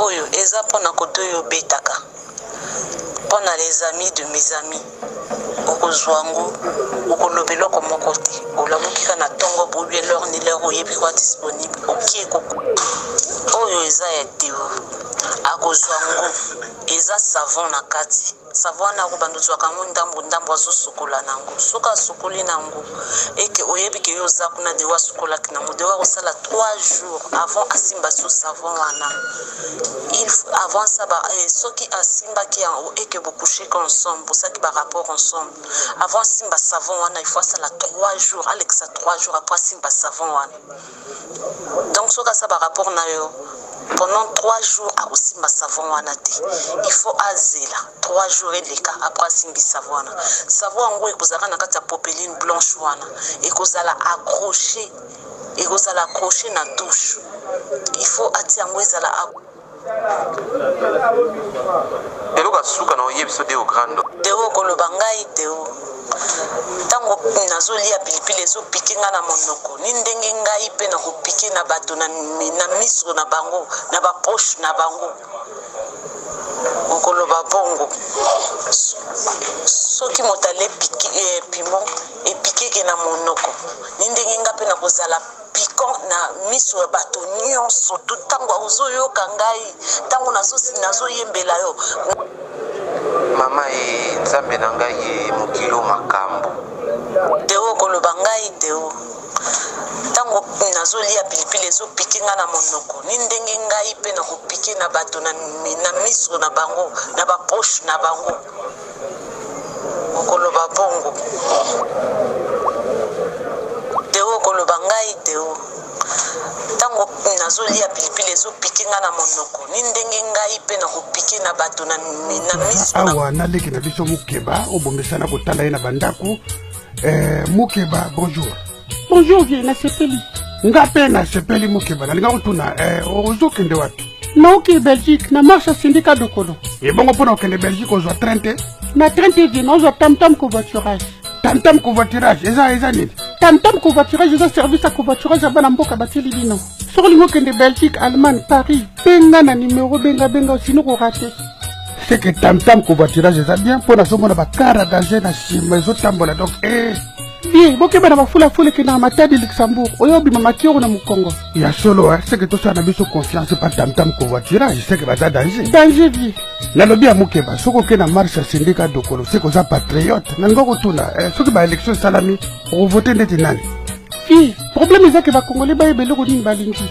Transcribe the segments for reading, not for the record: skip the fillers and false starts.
oyo eza pona koto yo betaka pona les amis de mes amis okozwango okolobelo ko moko te olabukika na tongo boye lor ni lero oyebi kwa disponible okie koko oyo eza ya teo akozwango eza savon na kati savon na ko banduzwa kango ndambo azo sokola nango soka sokoli nango eke oyebi ke yo za kuna dewa sokola kinango dewa kosala 3 jours avant asimba so savon wana avant ça ba soki asimba ki eke vous couchez ensemble pour ça qui va rapport ensemble avant simba savon wana il faut ça la 3 jours Alexa 3 jours après simba savon wana donc soka ça va rapport na yo pendant 3 jours à simba savon wana te il faut azela 3 jours et les cas après simbi savon wana savon ngo ekozaka na kati ya popeline blanche wana ekozala accroché na douche il faut atia ngo ezala eloka suka na oyebiso de ogrando deo koloba ngai deo tango nazolia pilipili ezopike nga na monoko ni ndenge ngai mpe na kopike na bato na miso na bango na bapoche na bango okoloba bongo soki moto ale piment epikeke na monoko ni ndenge nga mpe na kozala piquant na miso ya bato nyonso tango ozoyoka ngai tango nazoyembela yo mama nzambe na ngai mokilo makambo deo koloba ngai deo tango nazolia pilipili ezopike nga na monoko ni ndenge ngai mpe na kopike na bato na miso na bango na bapoche na bango okoloba bongo deo koloba ngai deo tango nazolia pilipili ezopike nga na monoko ni ndenge ngai mpe na kopike na bato na miso awa naleki na biso Mukeba obomesana kotala ye na bandako Mukeba bonjour bonjour vie na sepeli nga mpe na sepeli Mukeba nalinga kotuna ozokende wapi nauki Belgique na marche syndicat dokolo ebongo mpona okende Belgique ozwa train te na train te vie naozwa tam-tam covoiturage tam-tam covoiturage eza nini tam-tam covoiturage eza service ya covoiturage ya bana mboka bateli bino soki olingi okende Belgique Allemagne Paris benga na numero benga osino korate c'est que tam-tam covoiturage eza bien mpona azomona bakara danger na nsima ezotambola donc vie bokeba na bafulafula ekendaka matadi Luxembourg oyo obima makioro na mokongo ya solo c'est que tosala na biso confiance pa tam-tam covoiturage c'est que baza danger vie nalobi ya Mukeba soki okende na marche ya syndicat dokolo c'est koza patriote nalinga kotuna soki baélection esalami okovote ndeti nani vie problème eza ke bakongole bayeba eloko nini balingi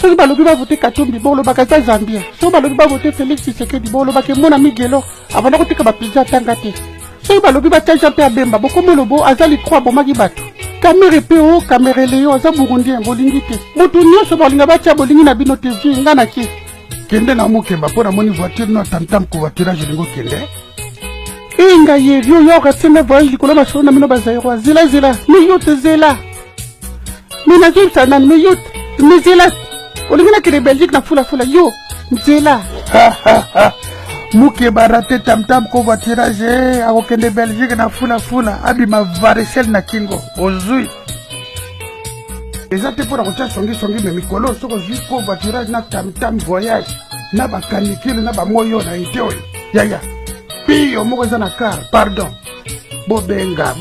soki balobi bavote Katumbi bolobaka eza Zambia soki balobi bavote Félix Tshisekedi bolobaka mona Migelo abanda kotika baprésida atanga te soki balobi batia Jean Pierre Bemba bokomelobo aza likro abomaki bato kamere pe o kamere leyo aza burundien bolingi te moto nyonso balinga batia bolingi na bino te vie nga na ke kende na Mukeba mpona moni voiture no tam-tam covoiturage elingo kende inga yevi oyo okasenda voyage likolo basolo na mino bazairwa zela me yo te zela me nazoyebisa nani me yo me zela olingi nakende Belgique na fulafula yo nzela Mukeba rate tam-tam covoiturage akokende Belgique na fulafula abima varicelle na kingo ozwi eza te mpona kotia songisongi me mikolo soko ozwi covoiturage na tam-tam voyage na bakanikile na bamoyo na ite oyo yaya piyo moko eza na car pardon bobenga